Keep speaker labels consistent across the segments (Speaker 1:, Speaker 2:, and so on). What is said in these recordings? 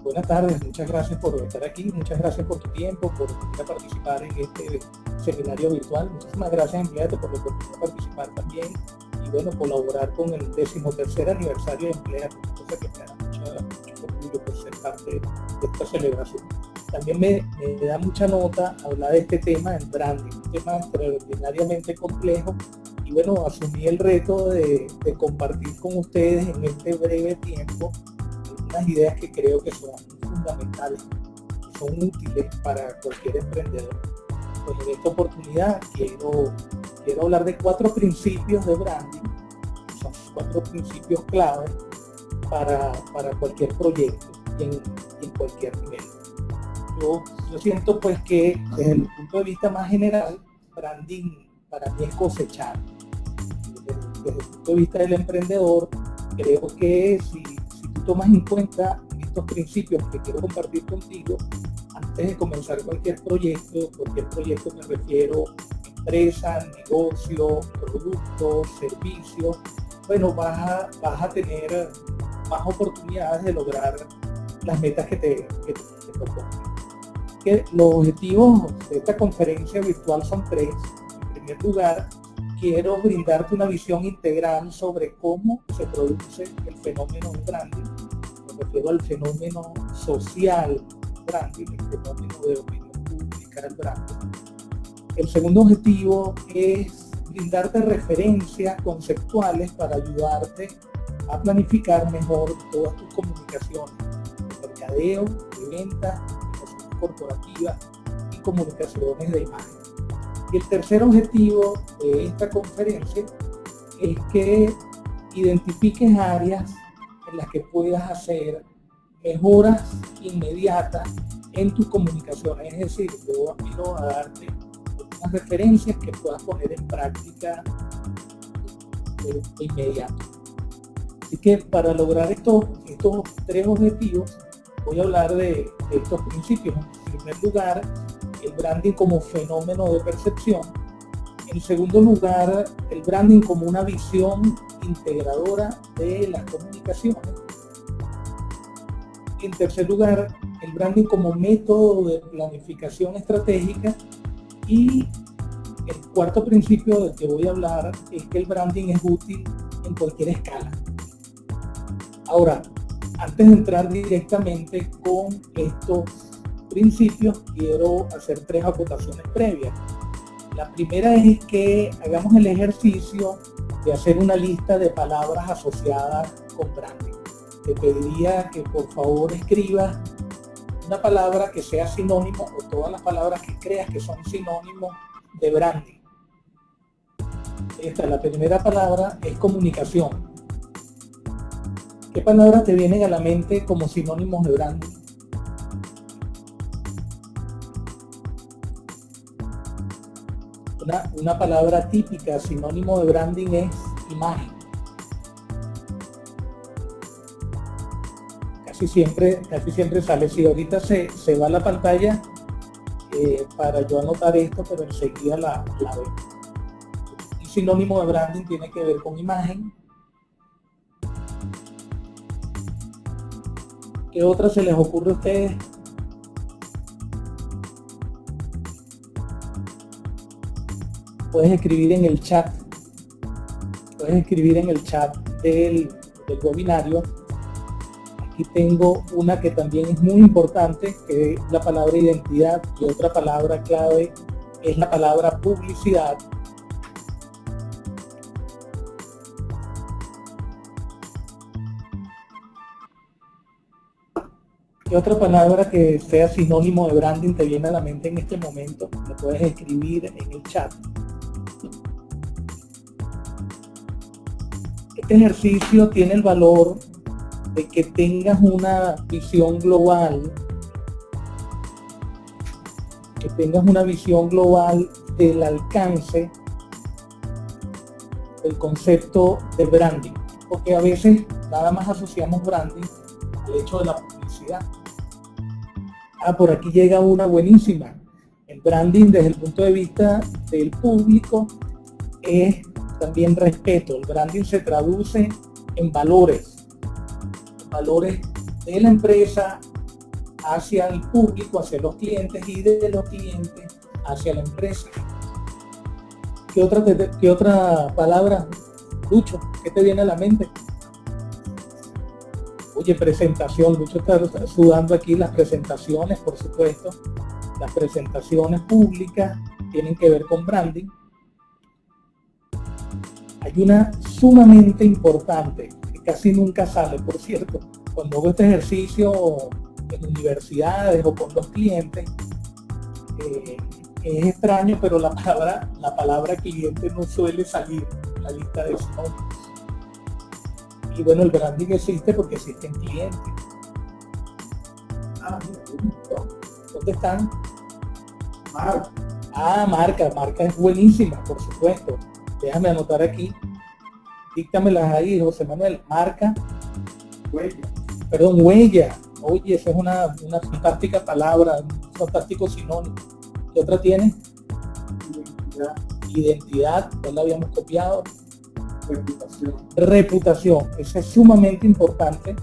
Speaker 1: Buenas tardes, muchas gracias por estar aquí, muchas gracias por tu tiempo, por venir a participar en este seminario virtual. Muchísimas gracias, Empleate, por la oportunidad de participar también y bueno, colaborar con el 13º aniversario de Empleate, cosa que me da mucho orgullo por ser parte de esta celebración. También me da mucha nota hablar de este tema en branding, un tema extraordinariamente complejo y bueno, asumí el reto de compartir con ustedes en este breve tiempo unas ideas que creo que son fundamentales, que son útiles para cualquier emprendedor. Pues en esta oportunidad quiero hablar de 4 principios de branding, que son 4 principios clave para cualquier proyecto y en cualquier nivel. Yo siento pues que desde el punto de vista más general, branding para mí es cosechar. Desde el punto de vista del emprendedor, creo que si tú tomas en cuenta estos principios que quiero compartir contigo, antes de comenzar cualquier proyecto me refiero a empresa, negocio, producto, servicio, bueno, vas a tener más oportunidades de lograr las metas que te propongas. Que los objetivos de esta conferencia virtual son 3. En primer lugar, quiero brindarte una visión integral sobre cómo se produce el fenómeno del branding. Me refiero al fenómeno social branding, el fenómeno de opinión pública del branding. El segundo objetivo es brindarte referencias conceptuales para ayudarte a planificar mejor todas tus comunicaciones, de mercadeo, de ventas, comunicaciones corporativas y comunicaciones de imagen. Y el tercer objetivo de esta conferencia es que identifiques áreas en las que puedas hacer mejoras inmediatas en tus comunicaciones. Es decir, yo aspiro a darte unas referencias que puedas poner en práctica de inmediato. Así que para lograr estos 3 objetivos, voy a hablar de estos principios. En primer lugar, el branding como fenómeno de percepción. En segundo lugar, el branding como una visión integradora de las comunicaciones. En tercer lugar, el branding como método de planificación estratégica. Y el cuarto principio del que voy a hablar es que el branding es útil en cualquier escala. Ahora, antes de entrar directamente con estos principios, quiero hacer 3 acotaciones previas. La primera es que hagamos el ejercicio de hacer una lista de palabras asociadas con branding. Te pediría que por favor escribas una palabra que sea sinónimo o todas las palabras que creas que son sinónimos de branding. La primera palabra es comunicación. ¿Qué palabras te vienen a la mente como sinónimos de branding? Una palabra típica, sinónimo de branding, es imagen. Casi siempre sale. Si ahorita se va a la pantalla para yo anotar esto, pero enseguida la veo. Un sinónimo de branding tiene que ver con imagen. ¿Qué otra se les ocurre a ustedes? Puedes escribir en el chat. Del webinario. Aquí tengo una que también es muy importante, que es la palabra identidad, y otra palabra clave es la palabra publicidad. ¿Qué otra palabra que sea sinónimo de branding te viene a la mente en este momento? Lo puedes escribir en el chat. Este ejercicio tiene el valor de que tengas una visión global, del alcance del concepto de branding, porque a veces nada más asociamos branding al hecho de la publicidad. Por aquí llega una buenísima. El branding desde el punto de vista del público es también respeto. El branding se traduce en valores de la empresa, hacia el público, hacia los clientes, y de los clientes hacia la empresa. ¿Qué otra palabra, Lucho? ¿Qué te viene a la mente? Oye, presentación. Lucho está sudando aquí. Las presentaciones, por supuesto. Las presentaciones públicas tienen que ver con branding. Hay una sumamente importante, que casi nunca sale, por cierto. Cuando hago este ejercicio en universidades o con los clientes, es extraño, pero la palabra cliente no suele salir en la lista de sinónimos. Y bueno, el branding existe porque existen clientes. ¿Dónde están? Marca. Marca es buenísima, por supuesto. Déjame anotar aquí. Díctamelas ahí, José Manuel. Marca. Huella. Oye, esa es una fantástica palabra, un fantástico sinónimo. ¿Qué otra tiene? Identidad, ya la habíamos copiado. Reputación. Esa es sumamente importante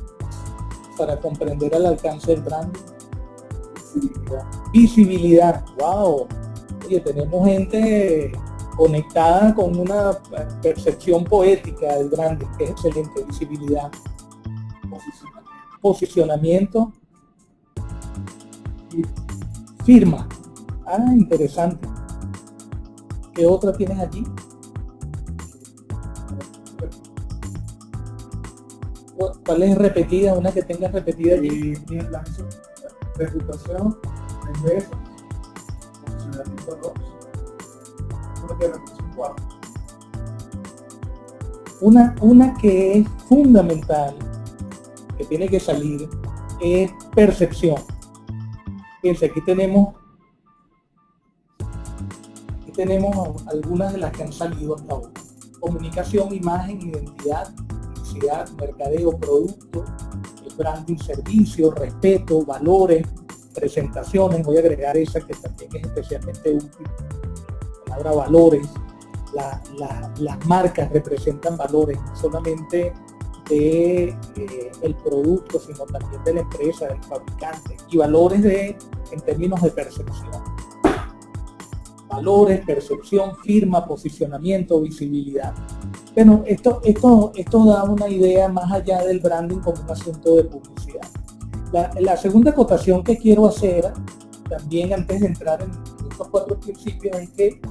Speaker 1: para comprender el alcance del branding. Visibilidad. Wow. Oye, tenemos gente conectada con una percepción poética del branding, que es excelente. Visibilidad. Posicionamiento. Firma. Interesante. ¿Qué otra tienes allí? ¿Cuál es repetida? Una que tengas repetida allí.
Speaker 2: Reputación, posicionamiento 2.
Speaker 1: Una que es fundamental, que tiene que salir, es percepción. Fíjense, aquí tenemos algunas de las que han salido hasta ahora. Comunicación, imagen, identidad, publicidad, mercadeo, producto, el branding, servicio, respeto, valores, presentaciones. Voy a agregar esa que también es especialmente útil. La palabra valores. Las marcas representan valores, no solamente de el producto, sino también de la empresa, del fabricante, y valores en términos de percepción. Valores, percepción, firma, posicionamiento, visibilidad. Bueno, esto da una idea más allá del branding como un asunto de publicidad. La segunda acotación que quiero hacer, también antes de entrar en estos 4 principios, es que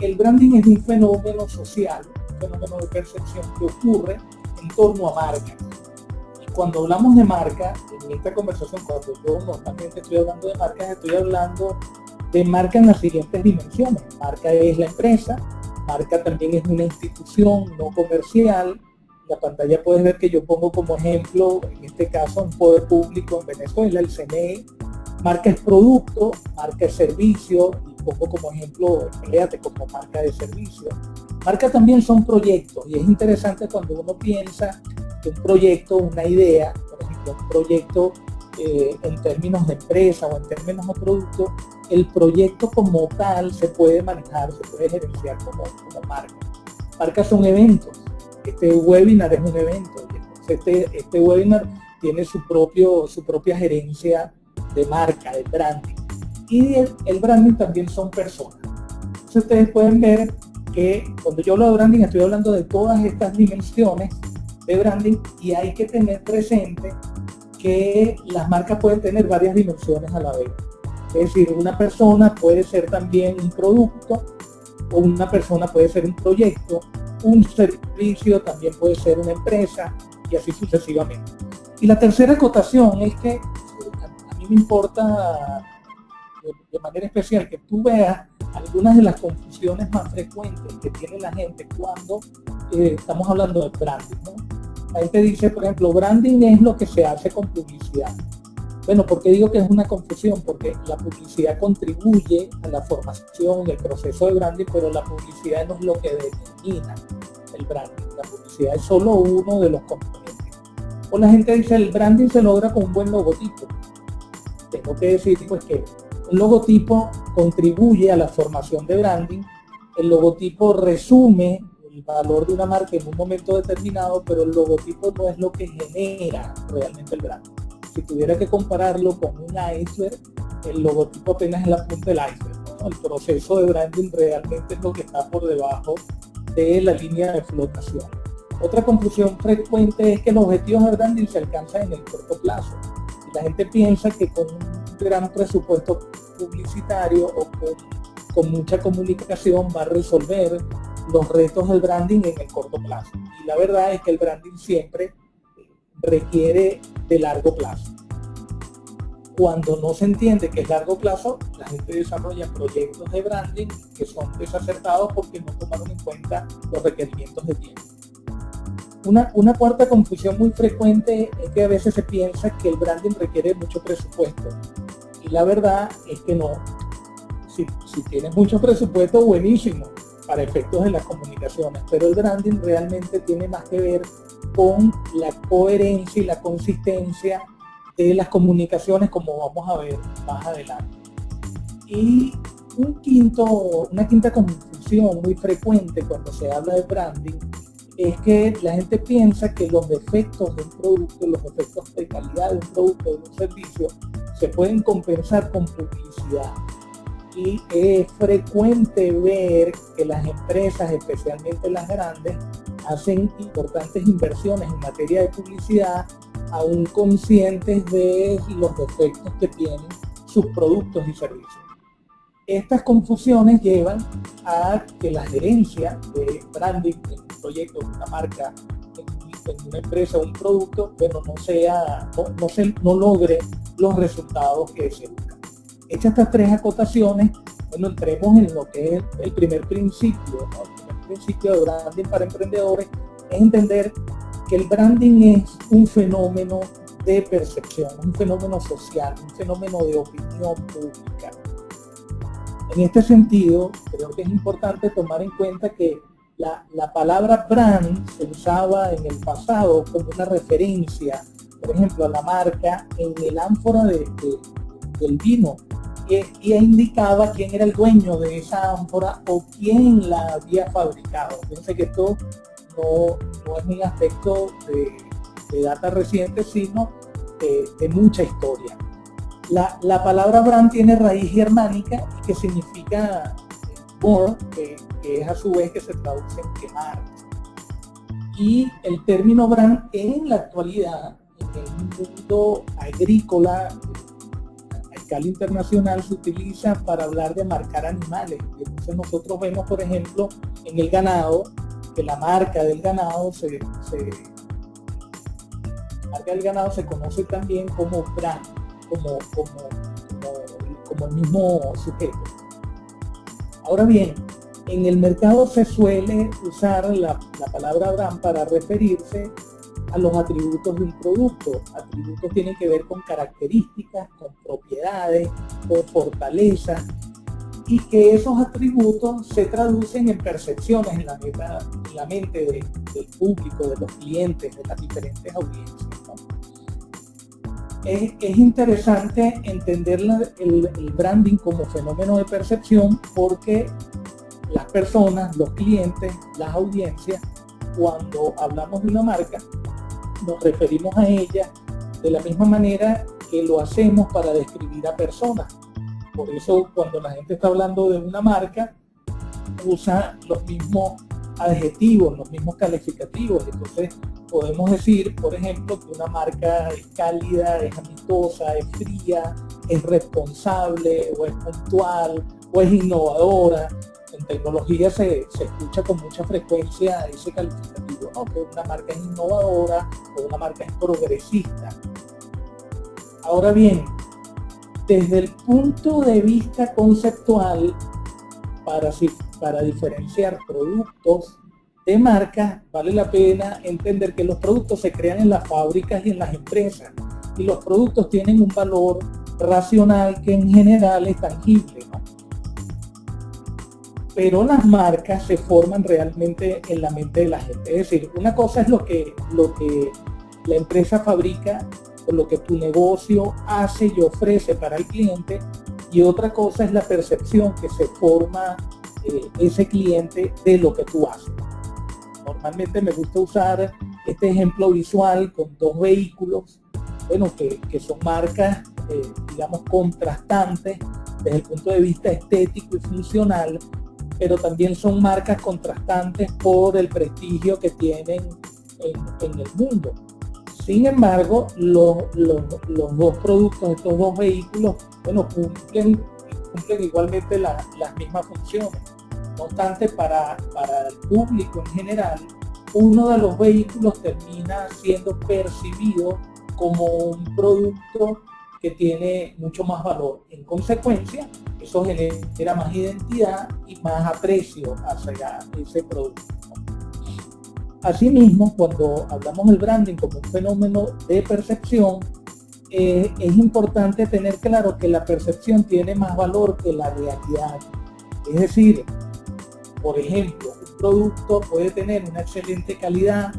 Speaker 1: el branding es un fenómeno social, un fenómeno de percepción que ocurre en torno a marcas. Y cuando hablamos de marca, en esta conversación, cuando yo normalmente estoy hablando de marcas, estoy hablando de marca en las siguientes dimensiones. Marca es la empresa, marca también es una institución no comercial. En la pantalla puedes ver que yo pongo como ejemplo, en este caso, un poder público en Venezuela, el CNE. Marca es producto, marca es servicio, y pongo como ejemplo, Empléate como marca de servicio. Marca también son proyectos, y es interesante cuando uno piensa que un proyecto, una idea, por ejemplo, un proyecto en términos de empresa o en términos de producto, el proyecto como tal se puede manejar, se puede gerenciar como marca. Marcas son eventos. Este webinar es un evento. Este webinar tiene su propia gerencia de marca, de branding. Y el branding también son personas. Entonces ustedes pueden ver que cuando yo hablo de branding estoy hablando de todas estas dimensiones de branding, y hay que tener presente que las marcas pueden tener varias dimensiones a la vez. Es decir, una persona puede ser también un producto, o una persona puede ser un proyecto, un servicio también puede ser una empresa, y así sucesivamente. Y la tercera acotación es que a mí me importa de manera especial que tú veas algunas de las confusiones más frecuentes que tiene la gente cuando estamos hablando de branding, ¿no? La gente dice, por ejemplo, branding es lo que se hace con publicidad. Bueno, ¿por qué digo que es una confusión? Porque la publicidad contribuye a la formación, el proceso de branding, pero la publicidad no es lo que determina el branding. La publicidad es solo uno de los componentes. O la gente dice, el branding se logra con un buen logotipo. Tengo que decir pues que un logotipo contribuye a la formación de branding. El logotipo resume el valor de una marca en un momento determinado, pero el logotipo no es lo que genera realmente el branding. si tuviera que compararlo con un iceberg, el logotipo apenas es la punta del iceberg, ¿no? El proceso de branding realmente es lo que está por debajo de la línea de flotación. Otra confusión frecuente es que los objetivos de branding se alcanzan en el corto plazo. Y la gente piensa que con un gran presupuesto publicitario o con mucha comunicación va a resolver los retos del branding en el corto plazo. Y la verdad es que el branding siempre requiere de largo plazo. Cuando no se entiende que es largo plazo, la gente desarrolla proyectos de branding que son desacertados porque no tomaron en cuenta los requerimientos de tiempo. Una cuarta confusión muy frecuente es que a veces se piensa que el branding requiere mucho presupuesto. Y la verdad es que no. Si tienes mucho presupuesto, buenísimo, para efectos de las comunicaciones, pero el branding realmente tiene más que ver con la coherencia y la consistencia de las comunicaciones, como vamos a ver más adelante. Y una quinta confusión muy frecuente cuando se habla de branding es que la gente piensa que los defectos de un producto, los defectos de calidad de un producto, de un servicio, se pueden compensar con publicidad. Y es frecuente ver que las empresas, especialmente las grandes, hacen importantes inversiones en materia de publicidad, aún conscientes de los defectos que tienen sus productos y servicios. Estas confusiones llevan a que la gerencia de branding en un proyecto, en una marca, en una empresa, un producto, bueno, no logre los resultados que se buscan. Hechas estas tres acotaciones, bueno, entremos en lo que es el primer principio, ¿no? El primer principio de branding para emprendedores es entender que el branding es un fenómeno de percepción, un fenómeno social, un fenómeno de opinión pública. En este sentido, creo que es importante tomar en cuenta que la palabra brand se usaba en el pasado como una referencia, por ejemplo, a la marca en el ánfora del vino, y indicaba quién era el dueño de esa ánfora o quién la había fabricado. Fíjense que esto no es un aspecto de data reciente, sino de mucha historia. La palabra brand tiene raíz germánica que significa born, que es a su vez que se traduce en quemar. Y el término brand en la actualidad, en el mundo agrícola, a escala internacional, se utiliza para hablar de marcar animales. Entonces nosotros vemos, por ejemplo, en el ganado, que la marca del ganado se conoce también como brand, como el mismo sujeto. Ahora bien, en el mercado se suele usar la palabra brand para referirse a los atributos de un producto. Atributos tienen que ver con características, con propiedades, con fortalezas, y que esos atributos se traducen en percepciones en la mente del público, de los clientes, de las diferentes audiencias, ¿no? Es interesante entender el branding como fenómeno de percepción, porque las personas, los clientes, las audiencias, cuando hablamos de una marca, nos referimos a ella de la misma manera que lo hacemos para describir a personas. Por eso cuando la gente está hablando de una marca, usa los mismos adjetivos, los mismos calificativos. Entonces podemos decir, por ejemplo, que una marca es cálida, es amistosa, es fría, es responsable, o es puntual, o es innovadora. En tecnología se escucha con mucha frecuencia ese calificativo, ¿no? Que una marca es innovadora o una marca es progresista. Ahora bien, desde el punto de vista conceptual, para diferenciar productos de marcas, vale la pena entender que los productos se crean en las fábricas y en las empresas, y los productos tienen un valor racional que en general es tangible, ¿no? Pero las marcas se forman realmente en la mente de la gente. Es decir, una cosa es lo que la empresa fabrica o lo que tu negocio hace y ofrece para el cliente, y otra cosa es la percepción que se forma ese cliente de lo que tú haces. Normalmente me gusta usar este ejemplo visual con dos vehículos bueno, que son marcas, digamos, contrastantes desde el punto de vista estético y funcional, pero también son marcas contrastantes por el prestigio que tienen en el mundo. Sin embargo, los dos productos, estos dos vehículos, bueno, cumplen igualmente las mismas funciones. No obstante, para el público en general, uno de los vehículos termina siendo percibido como un producto que tiene mucho más valor. En consecuencia, eso genera más identidad y más aprecio hacia ese producto. Asimismo, cuando hablamos del branding como un fenómeno de percepción, es importante tener claro que la percepción tiene más valor que la realidad. Es decir, por ejemplo, un producto puede tener una excelente calidad,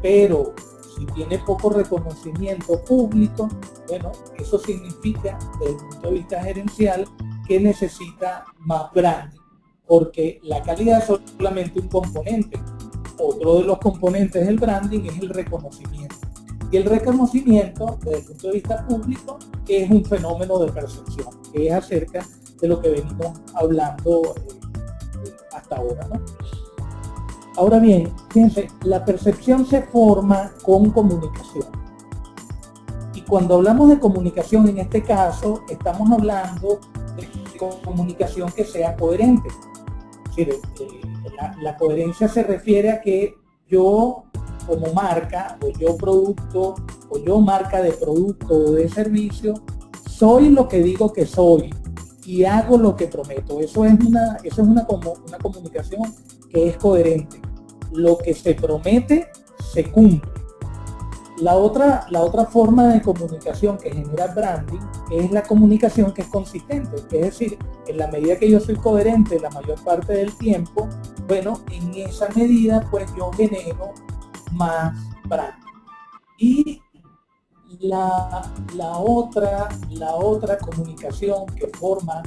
Speaker 1: pero si tiene poco reconocimiento público, bueno, eso significa, desde el punto de vista gerencial, que necesita más branding, porque la calidad es solamente un componente. Otro de los componentes del branding es el reconocimiento. Y el reconocimiento, desde el punto de vista público, es un fenómeno de percepción, que es acerca de lo que venimos hablando hasta ahora, ¿no? Ahora bien, fíjense, la percepción se forma con comunicación. Y cuando hablamos de comunicación, en este caso, estamos hablando de comunicación que sea coherente. Es decir, la coherencia se refiere a que yo como marca, o yo producto, o yo marca de producto o de servicio, soy lo que digo que soy y hago lo que prometo. Eso es una comunicación que es coherente. Lo que se promete se cumple. La otra forma de comunicación que genera branding es la comunicación que es consistente. Es decir, en la medida que yo soy coherente la mayor parte del tiempo, bueno, en esa medida pues yo genero más branding. Y la otra comunicación que forma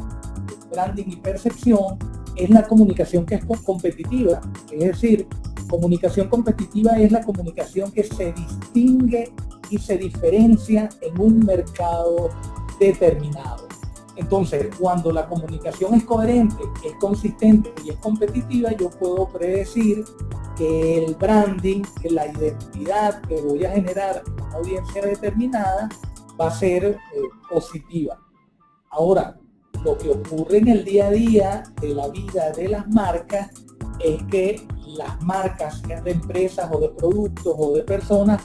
Speaker 1: branding y percepción es la comunicación que es competitiva. Es decir, comunicación competitiva es la comunicación que se distingue y se diferencia en un mercado determinado. Entonces, cuando la comunicación es coherente, es consistente y es competitiva, yo puedo predecir que el branding, que la identidad que voy a generar en una audiencia determinada va a ser positiva. Ahora, lo que ocurre en el día a día de la vida de las marcas es que las marcas, sean de empresas o de productos o de personas,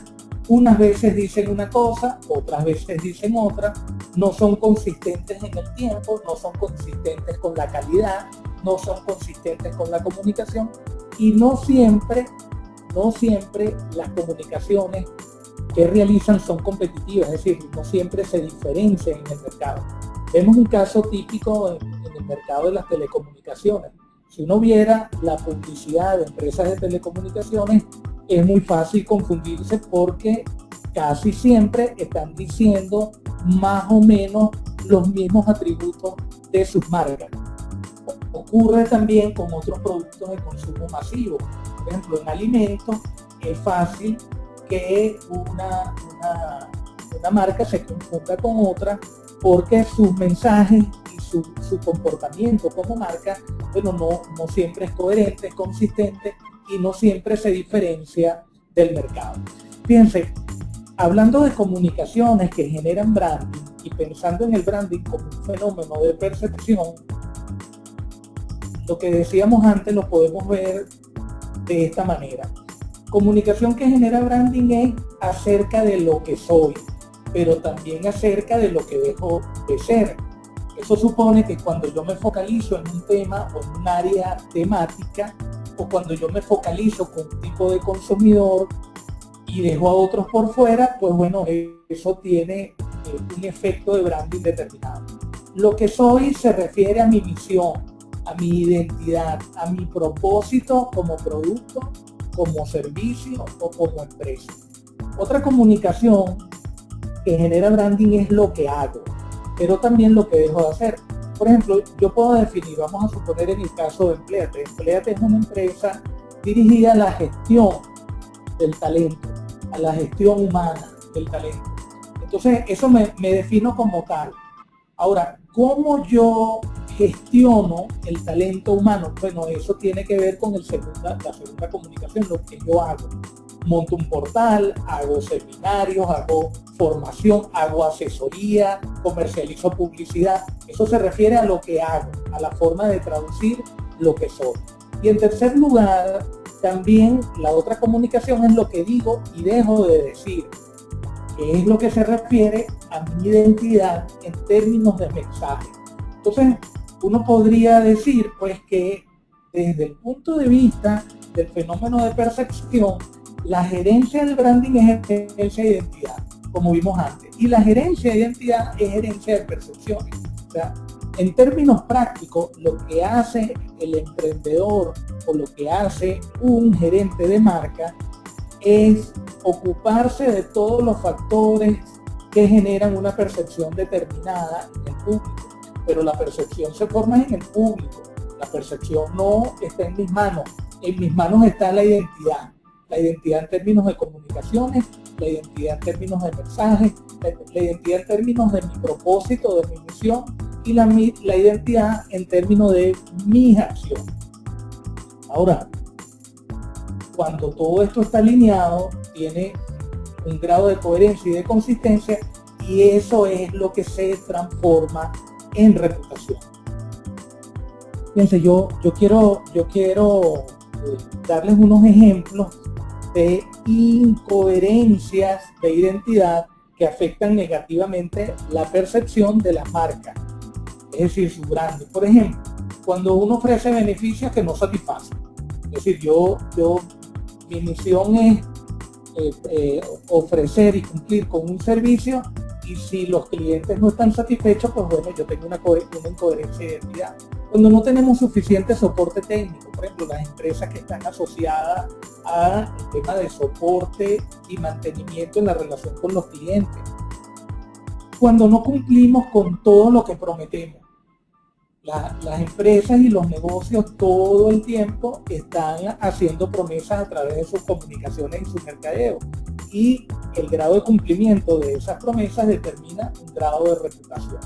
Speaker 1: unas veces dicen una cosa, otras veces dicen otra, no son consistentes en el tiempo, no son consistentes con la calidad, no son consistentes con la comunicación y no siempre las comunicaciones que realizan son competitivas, es decir, no siempre se diferencian en el mercado. Vemos un caso típico en el mercado de las telecomunicaciones. Si uno viera la publicidad de empresas de telecomunicaciones, es muy fácil confundirse porque casi siempre están diciendo más o menos los mismos atributos de sus marcas. Ocurre también con otros productos de consumo masivo. Por ejemplo, en alimentos es fácil que una marca se confunda con otra porque sus mensajes y su comportamiento como marca, bueno, no siempre es coherente, es consistente y no siempre se diferencia del mercado. Fíjense, hablando de comunicaciones que generan branding y pensando en el branding como un fenómeno de percepción, lo que decíamos antes lo podemos ver de esta manera. Comunicación que genera branding es acerca de lo que soy, pero también acerca de lo que dejo de ser. Eso supone que cuando yo me focalizo en un tema o en un área temática, o cuando yo me focalizo con un tipo de consumidor y dejo a otros por fuera, pues bueno, eso tiene un efecto de branding determinado. Lo que soy se refiere a mi misión, a mi identidad, a mi propósito como producto, como servicio o como empresa. Otra comunicación que genera branding es lo que hago, pero también lo que dejo de hacer. Por ejemplo, yo puedo definir, vamos a suponer en el caso de Empleate. Empleate es una empresa dirigida a la gestión del talento, a la gestión humana del talento. Entonces, eso me defino como tal. Ahora, ¿cómo yo gestiono el talento humano? Bueno, eso tiene que ver con la segunda comunicación, lo que yo hago. Monto un portal, hago seminarios, hago formación, hago asesoría, comercializo publicidad. Eso se refiere a lo que hago, a la forma de traducir lo que soy. Y en tercer lugar, también la otra comunicación es lo que digo y dejo de decir, que es lo que se refiere a mi identidad en términos de mensaje. Entonces, uno podría decir pues que desde el punto de vista del fenómeno de percepción, la gerencia del branding es gerencia de identidad, como vimos antes, y la gerencia de identidad es gerencia de percepciones. O sea, en términos prácticos, lo que hace el emprendedor o lo que hace un gerente de marca es ocuparse de todos los factores que generan una percepción determinada en el público. Pero la percepción se forma en el público. La percepción no está en mis manos. En mis manos está la identidad. La identidad en términos de comunicaciones, la identidad en términos de mensajes, la identidad en términos de mi propósito, de mi misión, y la identidad en términos de mis acciones. Ahora, cuando todo esto está alineado, tiene un grado de coherencia y de consistencia, y eso es lo que se transforma en reputación. Fíjense, yo quiero darles unos ejemplos de incoherencias de identidad que afectan negativamente la percepción de la marca, es decir, su branding. Por ejemplo, cuando uno ofrece beneficios que no satisfacen, es decir, mi misión es ofrecer y cumplir con un servicio, y si los clientes no están satisfechos, pues bueno, yo tengo una incoherencia de identidad. Cuando no tenemos suficiente soporte técnico, por ejemplo, las empresas que están asociadas al tema de soporte y mantenimiento en la relación con los clientes. Cuando no cumplimos con todo lo que prometemos. Las empresas y los negocios todo el tiempo están haciendo promesas a través de sus comunicaciones y su mercadeo. Y el grado de cumplimiento de esas promesas determina un grado de reputación.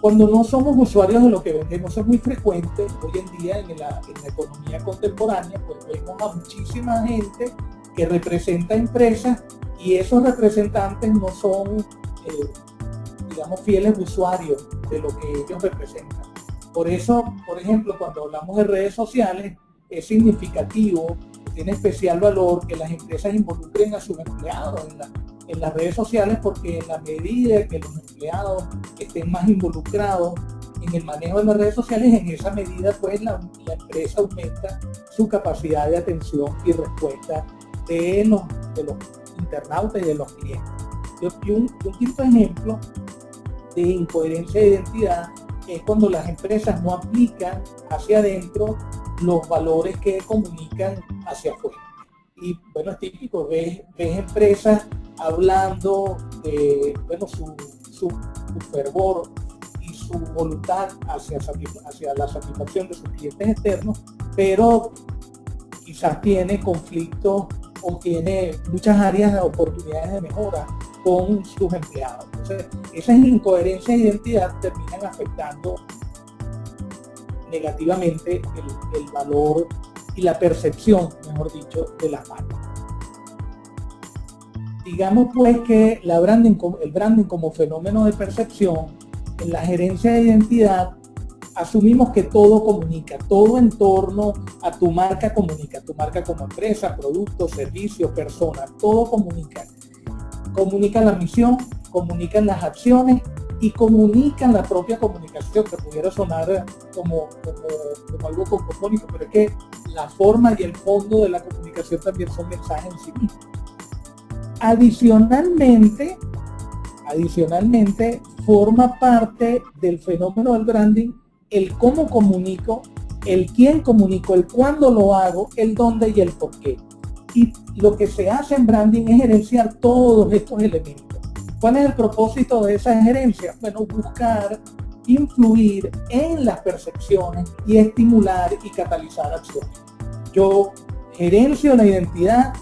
Speaker 1: Cuando no somos usuarios de lo que vendemos, es muy frecuente hoy en día en la economía contemporánea, pues vemos a muchísima gente que representa empresas, y esos representantes no son, digamos, fieles usuarios de lo que ellos representan. Por eso, por ejemplo, cuando hablamos de redes sociales, es significativo, tiene especial valor que las empresas involucren a sus empleados en las redes sociales, porque en la medida que los empleados estén más involucrados en el manejo de las redes sociales, en esa medida pues la empresa aumenta su capacidad de atención y respuesta de los internautas y de los clientes. Y un quinto ejemplo de incoherencia de identidad es cuando las empresas no aplican hacia adentro los valores que comunican hacia afuera. Y bueno, es típico, ves empresas hablando de su fervor y su voluntad hacia la satisfacción de sus clientes externos, pero quizás tiene conflictos o tiene muchas áreas de oportunidades de mejora con sus empleados. Entonces, esas incoherencias de identidad terminan afectando negativamente el valor y la percepción, mejor dicho, de las marcas. Digamos pues que el branding como fenómeno de percepción, en la gerencia de identidad, asumimos que todo comunica, todo en torno a tu marca comunica, tu marca como empresa, producto, servicio, persona, todo comunica. Comunican la misión, comunican las acciones y comunican la propia comunicación, que pudiera sonar como algo cosmogónico, pero es que la forma y el fondo de la comunicación también son mensajes en sí mismos. Adicionalmente, forma parte del fenómeno del branding el cómo comunico, el quién comunico, el cuándo lo hago, el dónde y el por qué. Y lo que se hace en branding es gerenciar todos estos elementos. ¿Cuál es el propósito de esa gerencia? Bueno, buscar influir en las percepciones y estimular y catalizar acciones. Yo gerencio la identidad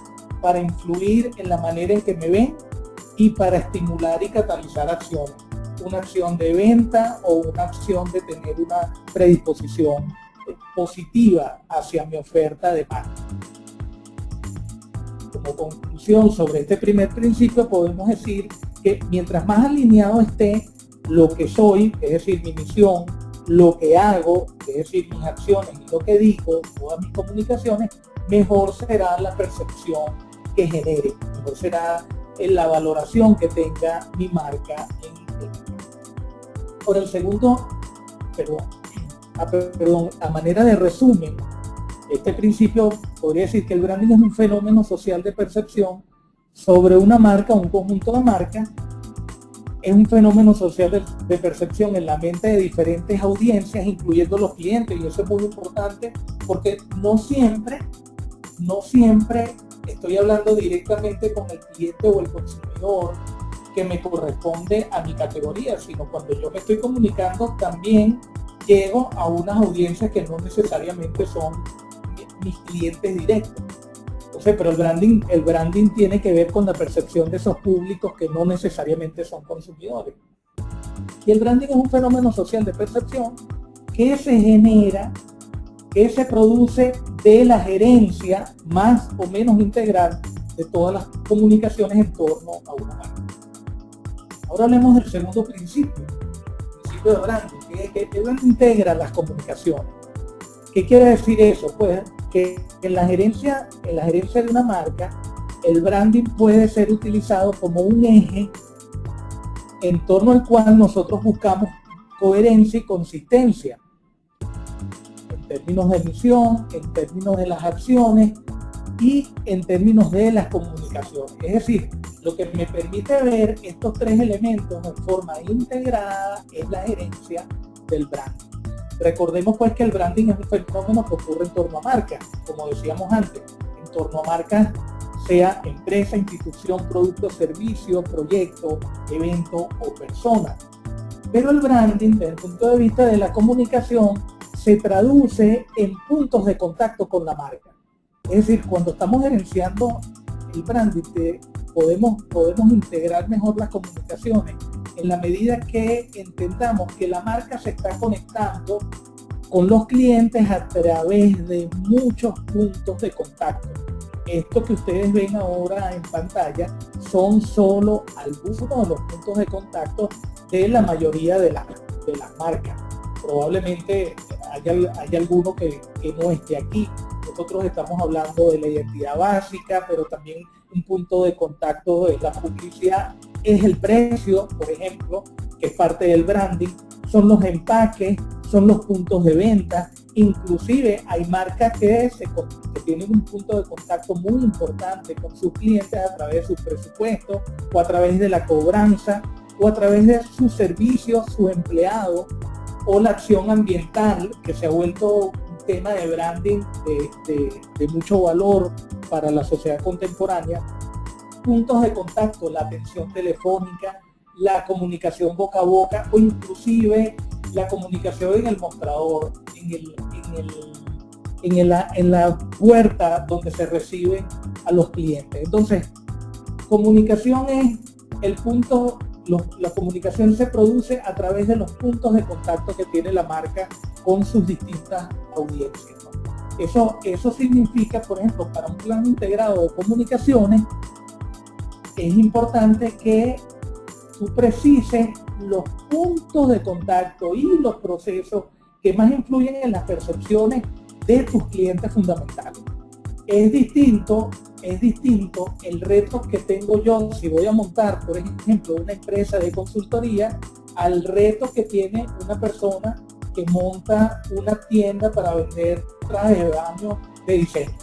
Speaker 1: para influir en la manera en que me ven y para estimular y catalizar acciones. Una acción de venta o una acción de tener una predisposición positiva hacia mi oferta de marca. Como conclusión sobre este primer principio, podemos decir que mientras más alineado esté lo que soy, es decir, mi misión, lo que hago, es decir, mis acciones y lo que digo, todas mis comunicaciones, mejor será la percepción que genere, mejor será la valoración que tenga mi marca en el mercado. Por el segundo, a manera de resumen, este principio podría decir que el branding es un fenómeno social de percepción sobre una marca o un conjunto de marcas. Es un fenómeno social de percepción en la mente de diferentes audiencias, incluyendo los clientes, y eso es muy importante porque no siempre estoy hablando directamente con el cliente o el consumidor que me corresponde a mi categoría, sino cuando yo me estoy comunicando también llego a unas audiencias que no necesariamente son mis clientes directos. Entonces, pero el branding tiene que ver con la percepción de esos públicos que no necesariamente son consumidores. Y el branding es un fenómeno social de percepción que se genera, que se produce de la gerencia más o menos integral de todas las comunicaciones en torno a una marca. Ahora hablemos del segundo principio, el principio de branding, que el branding integra las comunicaciones. ¿Qué quiere decir eso? Pues que en la gerencia de una marca, el branding puede ser utilizado como un eje en torno al cual nosotros buscamos coherencia y consistencia en términos de misión, en términos de las acciones y en términos de las comunicaciones. Es decir, lo que me permite ver estos tres elementos en forma integrada es la gerencia del branding. Recordemos pues que el branding es un fenómeno que ocurre en torno a marcas, como decíamos antes, en torno a marcas, sea empresa, institución, producto, servicio, proyecto, evento o persona. Pero el branding, desde el punto de vista de la comunicación, se traduce en puntos de contacto con la marca. Es decir, cuando estamos gerenciando el branding, podemos integrar mejor las comunicaciones en la medida que entendamos que la marca se está conectando con los clientes a través de muchos puntos de contacto. Esto que ustedes ven ahora en pantalla son solo algunos de los puntos de contacto de la mayoría de las marcas. Probablemente haya alguno que no esté aquí. Nosotros estamos hablando de la identidad básica, pero también un punto de contacto es la publicidad, es el precio, por ejemplo, que es parte del branding, son los empaques, son los puntos de venta, inclusive hay marcas que tienen un punto de contacto muy importante con sus clientes a través de sus presupuestos o a través de la cobranza o a través de sus servicios, sus empleados o la acción ambiental, que se ha vuelto un tema de branding de mucho valor para la sociedad contemporánea. Puntos de contacto, la atención telefónica, la comunicación boca a boca o inclusive la comunicación en el mostrador, en la puerta donde se reciben a los clientes. Entonces, comunicación es el punto, la comunicación se produce a través de los puntos de contacto que tiene la marca con sus distintas audiencias, ¿no? Eso significa, por ejemplo, para un plan integrado de comunicaciones, es importante que tú precises los puntos de contacto y los procesos que más influyen en las percepciones de tus clientes fundamentales. Es distinto el reto que tengo yo si voy a montar, por ejemplo, una empresa de consultoría, al reto que tiene una persona que monta una tienda para vender trajes de baño de diseño.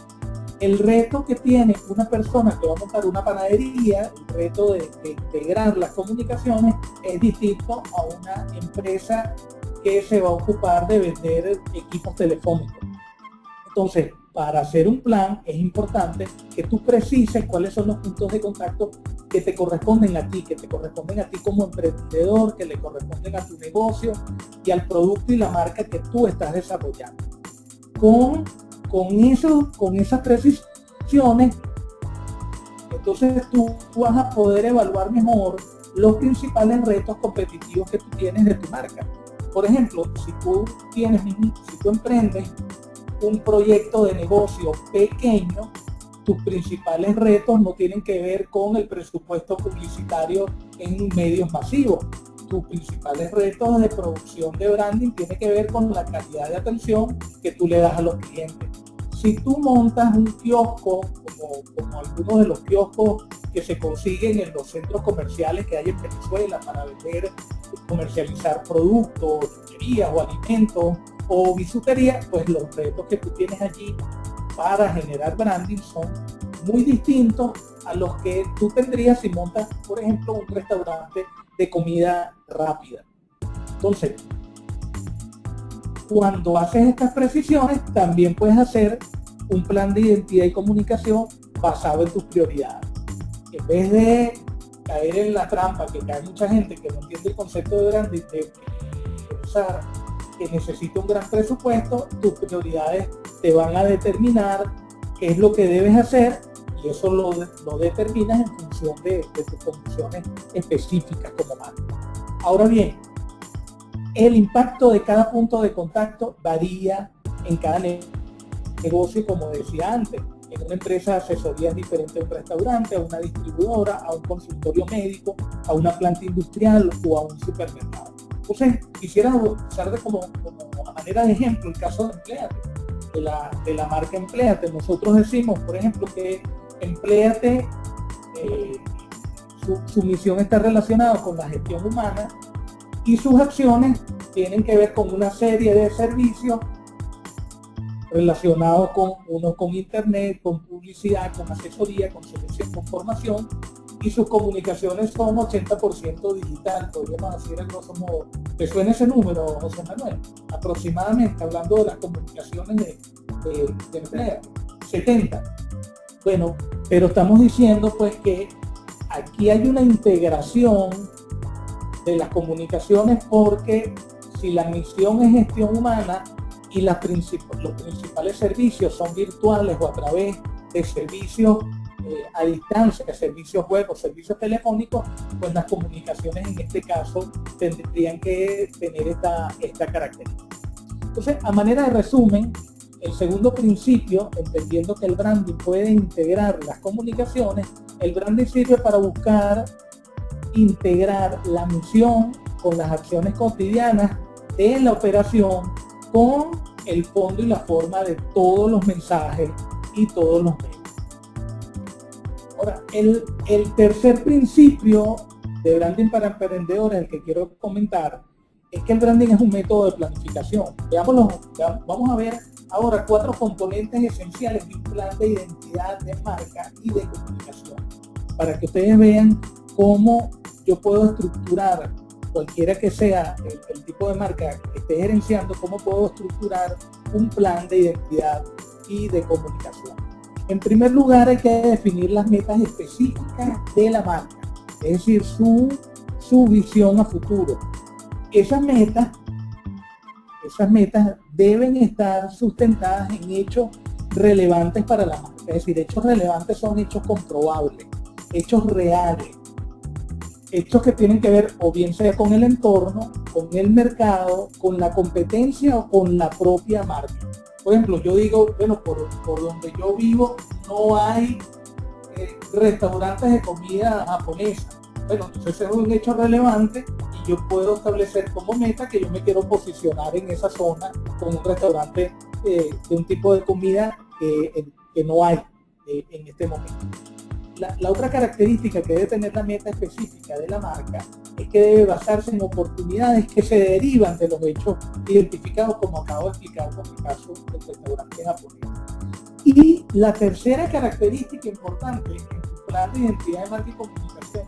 Speaker 1: El reto que tiene una persona que va a montar una panadería, el reto de integrar las comunicaciones, es distinto a una empresa que se va a ocupar de vender equipos telefónicos. Entonces, para hacer un plan es importante que tú precises cuáles son los puntos de contacto que te corresponden a ti, como emprendedor, que le corresponden a tu negocio y al producto y la marca que tú estás desarrollando. Con esas precisiones, entonces tú vas a poder evaluar mejor los principales retos competitivos que tú tienes de tu marca. Por ejemplo, si tú emprendes un proyecto de negocio pequeño, tus principales retos no tienen que ver con el presupuesto publicitario en medios masivos. Tus principales retos de producción de branding tienen que ver con la calidad de atención que tú le das a los clientes. Si tú montas un kiosco, como algunos de los kioscos que se consiguen en los centros comerciales que hay en Venezuela para vender, comercializar productos, chucherías o alimentos o bisutería, pues los retos que tú tienes allí para generar branding son muy distintos a los que tú tendrías si montas, por ejemplo, un restaurante de comida rápida. Entonces, cuando haces estas precisiones, también puedes hacer un plan de identidad y comunicación basado en tus prioridades. En vez de caer en la trampa que cae mucha gente que no entiende el concepto de branding, de pensar que necesita un gran presupuesto, tus prioridades te van a determinar qué es lo que debes hacer y eso lo determinas en función de tus condiciones específicas como marca. Ahora bien, el impacto de cada punto de contacto varía en cada negocio, como decía antes. En una empresa de asesoría es diferente a un restaurante, a una distribuidora, a un consultorio médico, a una planta industrial o a un supermercado. Entonces, quisiera usar como a manera de ejemplo el caso de Empléate, de la marca Empléate. Nosotros decimos, por ejemplo, que Empléate, su misión está relacionada con la gestión humana y sus acciones tienen que ver con una serie de servicios relacionados con internet, con publicidad, con asesoría, con selección, con formación, y sus comunicaciones son 80% digital, podríamos decir en grosso modo. ¿Te suena ese número, José Manuel? Aproximadamente, hablando de las comunicaciones de empleo, 70. Bueno, pero estamos diciendo pues que aquí hay una integración de las comunicaciones, porque si la misión es gestión humana y los principales servicios son virtuales o a través de servicios a distancia, servicios web o servicios telefónicos, pues las comunicaciones en este caso tendrían que tener esta característica. Entonces, a manera de resumen, el segundo principio, entendiendo que el branding puede integrar las comunicaciones, el branding sirve para buscar integrar la misión con las acciones cotidianas de la operación, con el fondo y la forma de todos los mensajes y todos los medios. Ahora, el tercer principio de branding para emprendedores, el que quiero comentar, es que el branding es un método de planificación. Vamos a ver ahora 4 componentes esenciales de un plan de identidad de marca y de comunicación, para que ustedes vean cómo yo puedo estructurar, cualquiera que sea el tipo de marca que esté gerenciando, cómo puedo estructurar un plan de identidad y de comunicación. En primer lugar, hay que definir las metas específicas de la marca, es decir, su visión a futuro. Esas metas deben estar sustentadas en hechos relevantes para la marca. Es decir, hechos relevantes son hechos comprobables, hechos reales, hechos que tienen que ver o bien sea con el entorno, con el mercado, con la competencia o con la propia marca. Por ejemplo, yo digo, bueno, por donde yo vivo no hay restaurantes de comida japonesa. Bueno, entonces es un hecho relevante y yo puedo establecer como meta que yo me quiero posicionar en esa zona con un restaurante de un tipo de comida que no hay en este momento. La otra característica que debe tener la meta específica de la marca es que debe basarse en oportunidades que se derivan de los hechos identificados, como acabo de explicar con el caso del restaurante japonés. Y la tercera característica importante en tu plan de identidad de marca y comunicación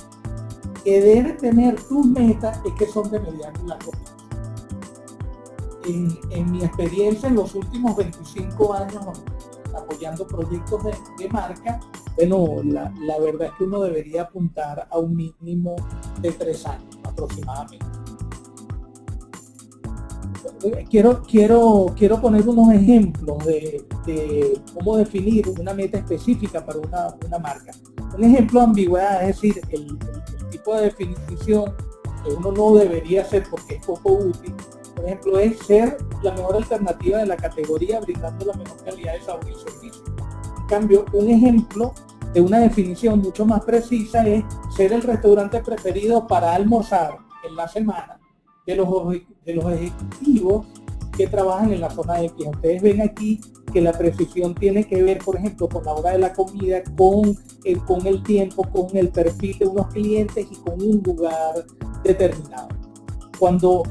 Speaker 1: que debe tener tus metas es que son de mediano y largo plazo. En mi experiencia en los últimos 25 años apoyando proyectos de marca, bueno, la verdad es que uno debería apuntar a un mínimo de 3 años aproximadamente. Quiero poner unos ejemplos de cómo definir una meta específica para una marca. Un ejemplo de ambigüedad, es decir, el tipo de definición que uno no debería hacer porque es poco útil, por ejemplo, es ser la mejor alternativa de la categoría brindando la mejor calidad de sabor y servicio. En cambio, un ejemplo de una definición mucho más precisa es ser el restaurante preferido para almorzar en la semana de los ejecutivos que trabajan en la zona X. Ustedes ven aquí que la precisión tiene que ver, por ejemplo, con la hora de la comida, con el tiempo, con el perfil de unos clientes y con un lugar determinado. Cuando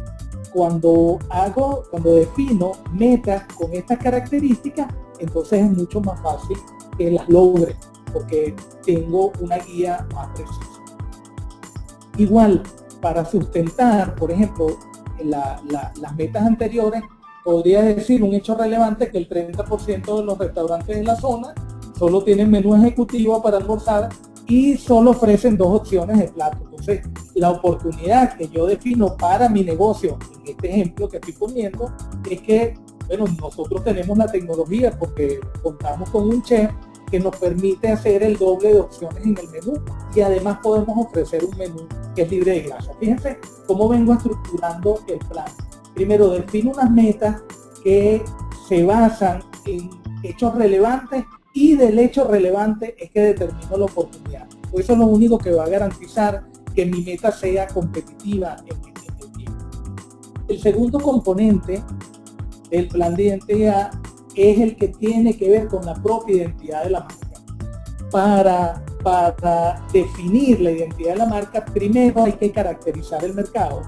Speaker 1: defino metas con estas características, entonces es mucho más fácil que las logre, porque tengo una guía más precisa. Igual, para sustentar, por ejemplo, las metas anteriores, podría decir un hecho relevante que el 30% de los restaurantes de la zona solo tienen menú ejecutivo para almorzar y solo ofrecen 2 opciones de plato. Entonces, la oportunidad que yo defino para mi negocio, en este ejemplo que estoy poniendo, es que, bueno, nosotros tenemos la tecnología porque contamos con un chef que nos permite hacer el doble de opciones en el menú y además podemos ofrecer un menú que es libre de grasa. Fíjense cómo vengo estructurando el plan. Primero, defino unas metas que se basan en hechos relevantes y del hecho relevante es que determino la oportunidad. Pues eso es lo único que va a garantizar que mi meta sea competitiva en el tiempo. El segundo componente del plan de identidad es el que tiene que ver con la propia identidad de la marca. Para definir la identidad de la marca, primero hay que caracterizar el mercado.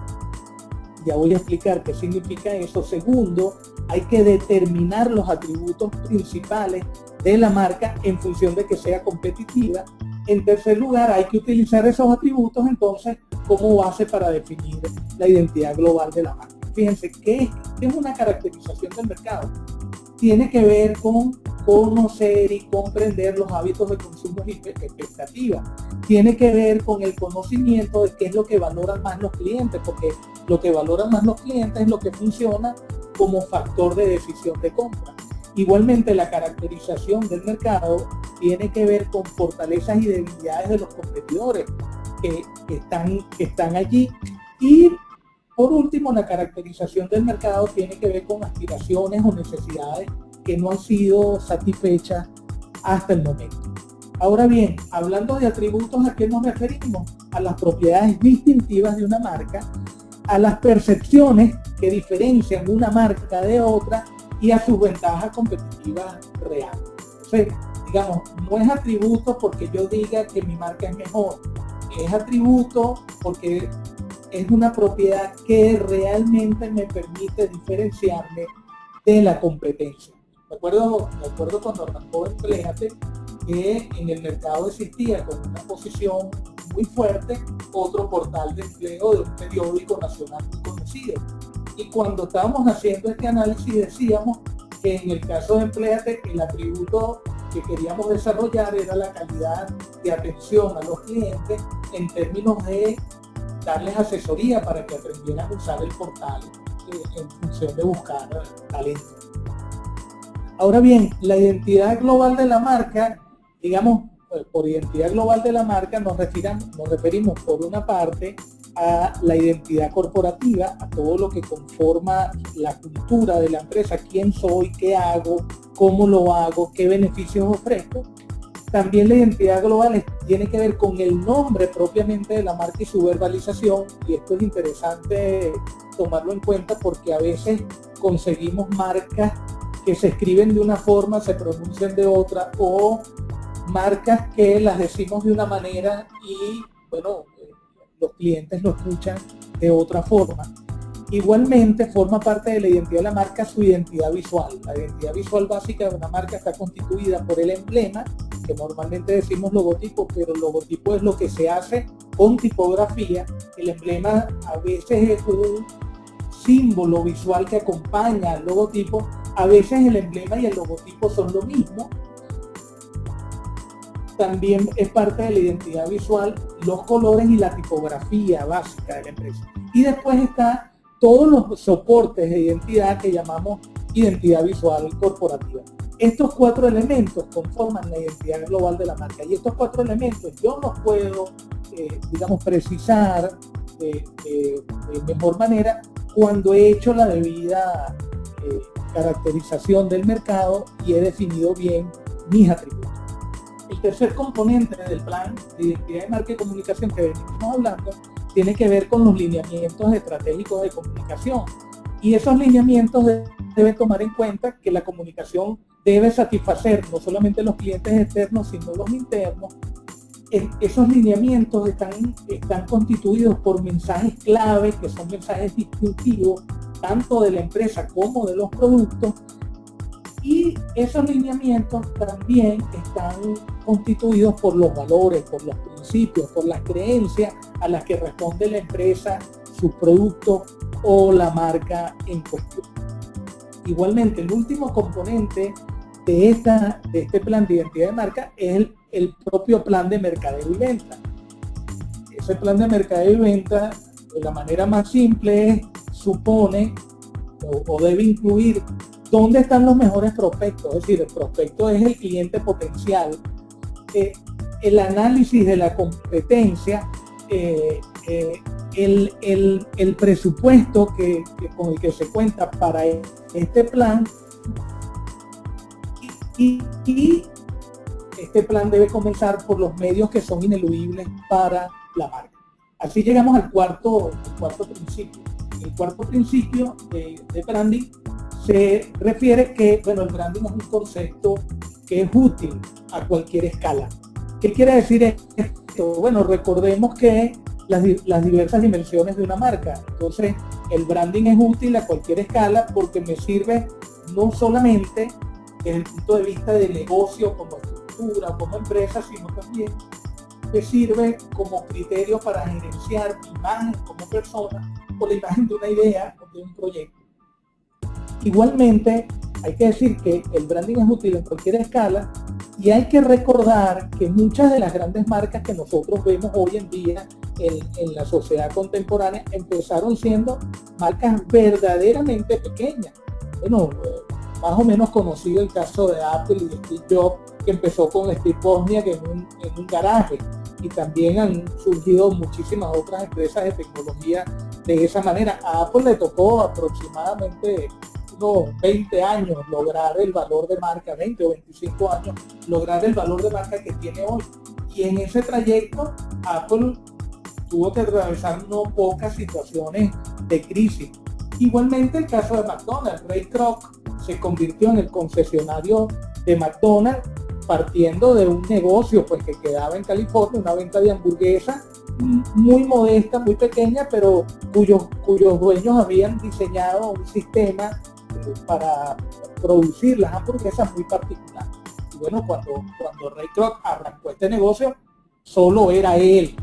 Speaker 1: Ya voy a explicar qué significa eso. Segundo, hay que determinar los atributos principales de la marca en función de que sea competitiva. En tercer lugar, hay que utilizar esos atributos entonces como base para definir la identidad global de la marca. Fíjense, ¿qué es una caracterización del mercado? Tiene que ver con conocer y comprender los hábitos de consumo y expectativas. Tiene que ver con el conocimiento de qué es lo que valoran más los clientes, porque lo que valoran más los clientes es lo que funciona como factor de decisión de compra. Igualmente, la caracterización del mercado tiene que ver con fortalezas y debilidades de los competidores que están allí. Y por último, la caracterización del mercado tiene que ver con aspiraciones o necesidades que no han sido satisfechas hasta el momento. Ahora bien, hablando de atributos, ¿a qué nos referimos? A las propiedades distintivas de una marca, a las percepciones que diferencian una marca de otra y a sus ventajas competitivas reales. Entonces, digamos, no es atributo porque yo diga que mi marca es mejor, es atributo porque es una propiedad que realmente me permite diferenciarme de la competencia. Me acuerdo cuando arrancó Empléate, que en el mercado existía con una posición muy fuerte otro portal de empleo de un periódico nacional muy conocido. Y cuando estábamos haciendo este análisis decíamos que en el caso de Empléate el atributo que queríamos desarrollar era la calidad de atención a los clientes en términos de darles asesoría para que aprendieran a usar el portal en función de buscar talento. Ahora bien, la identidad global de la marca, digamos, por identidad global de la marca nos referimos por una parte a la identidad corporativa, a todo lo que conforma la cultura de la empresa, quién soy, qué hago, cómo lo hago, qué beneficios ofrezco. También la identidad global tiene que ver con el nombre propiamente de la marca y su verbalización, y esto es interesante tomarlo en cuenta porque a veces conseguimos marcas que se escriben de una forma, se pronuncian de otra, o marcas que las decimos de una manera y, bueno, los clientes lo escuchan de otra forma. Igualmente forma parte de la identidad de la marca su identidad visual. La identidad visual básica de una marca está constituida por el emblema, que normalmente decimos logotipo, pero el logotipo es lo que se hace con tipografía. El emblema a veces es un símbolo visual que acompaña al logotipo. A veces el emblema y el logotipo son lo mismo. También es parte de la identidad visual los colores y la tipografía básica de la empresa. Y después está todos los soportes de identidad que llamamos identidad visual corporativa. estos 4 elementos conforman la identidad global de la marca, y estos 4 elementos yo los puedo, digamos, precisar de mejor manera cuando he hecho la debida caracterización del mercado y he definido bien mis atributos. El tercer componente del plan de identidad de marca y comunicación que venimos hablando tiene que ver con los lineamientos estratégicos de comunicación, y esos lineamientos deben tomar en cuenta que la comunicación debe satisfacer no solamente los clientes externos sino los internos. Esos lineamientos están constituidos por mensajes clave, que son mensajes distintivos tanto de la empresa como de los productos, y esos lineamientos también están constituidos por los valores, por los principios, por las creencias a las que responde la empresa, sus productos o la marca en cuestión. Igualmente, el último componente de este plan de identidad de marca es el propio plan de mercadeo y venta. Ese plan de mercadeo y venta, de la manera más simple, supone o debe incluir dónde están los mejores prospectos, es decir, el prospecto es el cliente potencial, el análisis de la competencia, el presupuesto con el que se cuenta para este plan, y este plan debe comenzar por los medios que son ineludibles para la marca. Así llegamos al cuarto principio. El cuarto principio de branding se refiere que, bueno, el branding es un concepto que es útil a cualquier escala. ¿Qué quiere decir esto? Bueno, recordemos que las diversas dimensiones de una marca. Entonces, el branding es útil a cualquier escala porque me sirve no solamente desde el punto de vista de negocio, como estructura, como empresa, sino también me sirve como criterio para gerenciar mi imagen como persona o la imagen de una idea o de un proyecto. Igualmente, hay que decir que el branding es útil en cualquier escala, y hay que recordar que muchas de las grandes marcas que nosotros vemos hoy en día en la sociedad contemporánea empezaron siendo marcas verdaderamente pequeñas. Bueno, más o menos conocido el caso de Apple y de Steve Jobs, que empezó con Steve Wozniak en un garaje, y también han surgido muchísimas otras empresas de tecnología de esa manera. A Apple le tocó aproximadamente unos 20 años lograr el valor de marca, 20 o 25 años lograr el valor de marca que tiene hoy, y en ese trayecto Apple tuvo que atravesar no pocas situaciones de crisis. Igualmente el caso de McDonald's. Ray Kroc se convirtió en el concesionario de McDonald's partiendo de un negocio pues que quedaba en California, una venta de hamburguesas muy modesta, muy pequeña, pero cuyos dueños habían diseñado un sistema para producir las hamburguesas muy particular. Y bueno, cuando Ray Kroc arrancó este negocio, solo era él.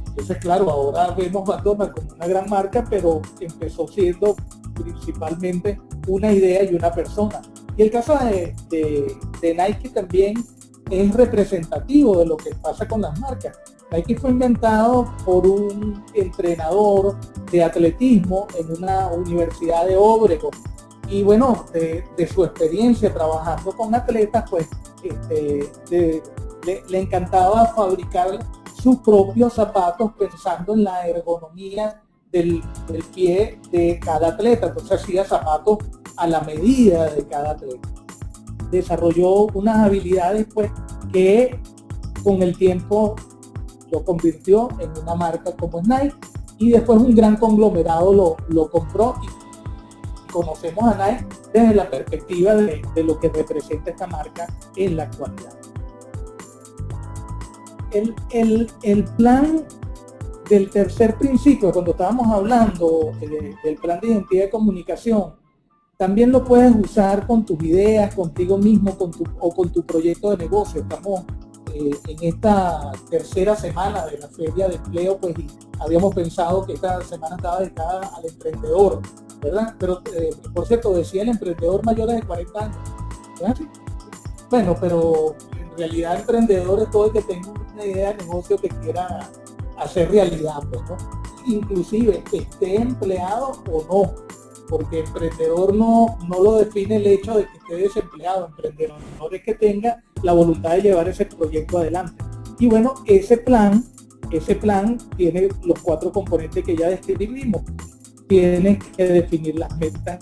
Speaker 1: Entonces, claro, ahora vemos McDonald's como una gran marca, pero empezó siendo principalmente una idea y una persona. Y el caso de Nike también es representativo de lo que pasa con las marcas. Nike fue inventado por un entrenador de atletismo en una universidad de Obregón. Y bueno, de su experiencia trabajando con atletas, pues le encantaba fabricar sus propios zapatos pensando en la ergonomía del pie de cada atleta. Entonces hacía zapatos a la medida de cada atleta. Desarrolló unas habilidades pues que con el tiempo lo convirtió en una marca como Nike, y después un gran conglomerado lo compró, y conocemos a Nike desde la perspectiva de lo que representa esta marca en la actualidad. El plan del tercer principio, cuando estábamos hablando del plan de identidad de comunicación, también lo puedes usar con tus ideas, contigo mismo, o con tu proyecto de negocio. Estamos en esta tercera semana de la Feria de Empleo, pues, y habíamos pensado que esta semana estaba dedicada al emprendedor, ¿verdad? Pero, por cierto, decía el emprendedor mayor de 40 años, ¿verdad? Bueno, pero en realidad emprendedor es todo el que tenga una idea de negocio que quiera hacer realidad, pues, ¿no? Inclusive esté empleado o no. porque emprendedor no lo define el hecho de que esté desempleado. Emprendedor es que tenga la voluntad de llevar ese proyecto adelante. Y bueno, ese plan tiene los 4 componentes que ya describimos. Tienes que definir las metas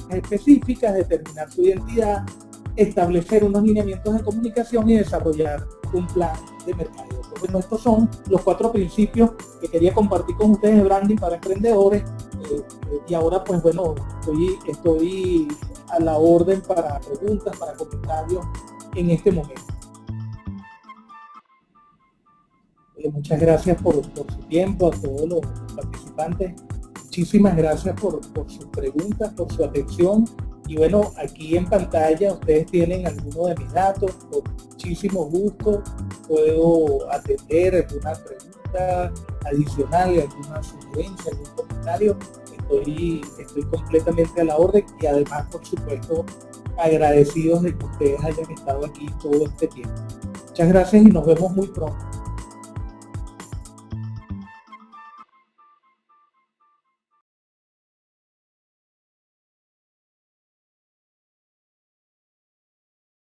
Speaker 1: específicas, determinar su identidad, establecer unos lineamientos de comunicación y desarrollar un plan de mercadeo. Bueno, estos son los 4 principios que quería compartir con ustedes de branding para emprendedores. Y ahora pues bueno, estoy a la orden para preguntas, para comentarios en este momento. Muchas gracias por su tiempo, a todos los participantes. Muchísimas gracias por sus preguntas, por su atención. Y bueno, aquí en pantalla ustedes tienen algunos de mis datos. Con muchísimo gusto puedo atender alguna pregunta adicional, alguna sugerencia, algún comentario. Estoy completamente a la orden y además, por supuesto, agradecidos de que ustedes hayan estado aquí todo este tiempo. Muchas gracias y nos vemos muy pronto.